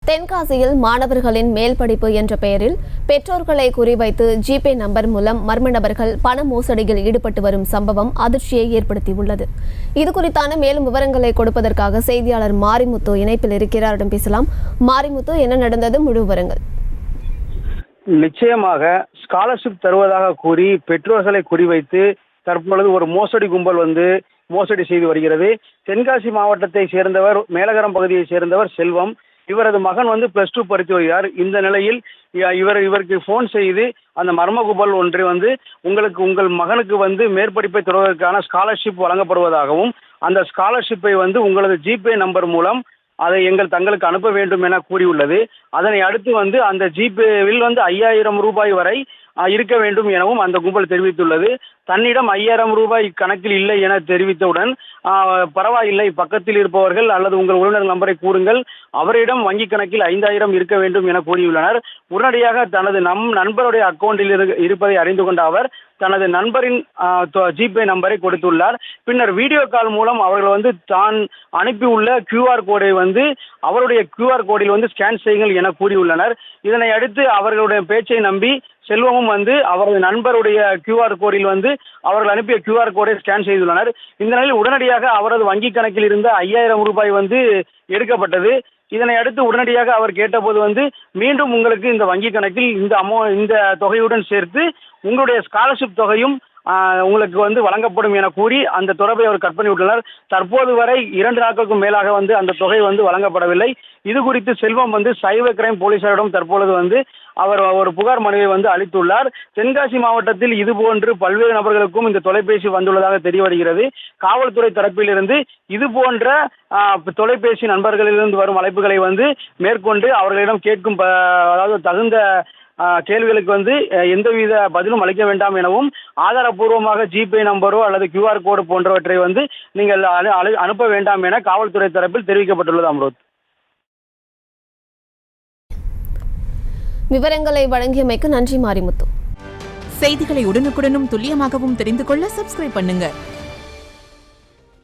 தென்காசியில் மாணவர்களின் மேல் படிப்பு என்ற பெயரில் பெற்றோர்களை குறிவைத்து ஜிபே நம்பர் மூலம் மர்ம நபர்கள் பண மோசடியில் ஈடுபட்டு வரும் சம்பவம் அதிர்ச்சியை ஏற்படுத்தியுள்ளது. இதுகுறித்தான மேலும் விவரங்களை கொடுப்பதற்காக செய்தியாளர் மாரிமுத்து இணைப்பில் இருக்கிறார். பேசலாம். மாரிமுத்து, என்ன நடந்தது? முழு விவரங்கள். நிச்சயமாக ஸ்காலர்ஷிப் தருவதாக கூறி பெற்றோர்களை குறிவைத்து தற்பொழுது ஒரு மோசடி கும்பல் மோசடி செய்து வருகிறது. தென்காசி மாவட்டத்தை சேர்ந்தவர், மேலகரம் பகுதியை சேர்ந்தவர் செல்வம். இவரது மகன் +2 படித்து வருகிறார். இந்த நிலையில் இவருக்கு போன் செய்து அந்த மர்ம கும்பல் ஒன்று உங்கள் மகனுக்கு மேற்படிப்பை தொடர்வதற்கான ஸ்காலர்ஷிப் வழங்கப்படுவதாகவும் அந்த ஸ்காலர்ஷிப்பை உங்களது ஜிபே நம்பர் மூலம் அதை தங்களுக்கு அனுப்ப வேண்டும் என கூறியுள்ளது. அதனை அடுத்து அந்த ஜிபேவில் 5000 ரூபாய் வரை இருக்க வேண்டும் எனவும் அந்த கும்பல் தெரிவித்துள்ளது. தன்னிடம் 5000 ரூபாய் கணக்கில் இல்லை என தெரிவித்தவுடன் பரவாயில்லை, பக்கத்தில் இருப்பவர்கள் அல்லது உங்கள் உறவினர் நம்பரை கூறுங்கள், அவரிடம் வங்கி கணக்கில் 5000 இருக்க வேண்டும் என கூறியுள்ளனர். உடனடியாக தனது நண்பருடைய அக்கௌண்டில் இருப்பதை அறிந்து கொண்ட அவர் தனது நண்பரின் ஜிபே நம்பரை கொடுத்துள்ளார். பின்னர் வீடியோ கால் மூலம் அவர்கள் தான் அனுப்பியுள்ள QR கோடை அவருடைய QR கோடில் ஸ்கேன் செய்யுங்கள் என கூறியுள்ளனர். இதனை அடுத்து அவர்களுடைய பேச்சை நம்பி செல்வமும் அவரது நண்பருடைய QR கோடில் அவர்கள் அனுப்பிய QR கோடை ஸ்கேன் செய்துள்ளனர். இந்த நிலையில் உடனடியாக அவரது வங்கி கணக்கில் இருந்த 5000 ரூபாய் எடுக்கப்பட்டது. இதனை அடுத்து உடனடியாக அவர் கேட்டபோது மீண்டும் உங்களுக்கு இந்த வங்கி கணக்கில் இந்த தொகையுடன் சேர்த்து உங்களுடைய ஸ்காலர்ஷிப் தொகையும் உங்களுக்கு வழங்கப்படும் என கூறி அந்த தொடர்பை அவர் கட் பண்ணிவிட்டுள்ளார். தற்போது வரை 2 நாட்களுக்கும் மேலாக அந்த தொகை வழங்கப்படவில்லை. இது குறித்து செல்வம் சைபர் கிரைம் போலீசாரிடம் தற்பொழுது அவர் ஒரு புகார் மனுவை அளித்துள்ளார். தென்காசி மாவட்டத்தில் இதுபோன்று பல்வேறு நபர்களுக்கும் இந்த தொலைபேசி வந்துள்ளதாக தெரிய வருகிறது. காவல்துறை தரப்பிலிருந்து இதுபோன்ற தொலைபேசி நண்பர்களிலிருந்து வரும் அழைப்புகளை மேற்கொண்டு அவர்களிடம் கேட்கும், அதாவது தகுந்த கேள்விகளுக்கு எந்தவித பதிலும் அளிக்க வேண்டாம் எனவும் ஆதாரப்பூர்வமாக ஜிபே நம்பரோ அல்லது QR கோடு போன்றவற்றை நீங்கள் அனுப்ப வேண்டாம் என காவல்துறை தரப்பில் தெரிவிக்கப்பட்டுள்ளது. அம்ருத், விவரங்களை வழங்கியமைக்கு நன்றி மாரிமுத்து. செய்திகளை உடனுக்குடனும் துல்லியமாகவும் தெரிந்து கொள்ள சப்ஸ்கிரைப் பண்ணுங்க.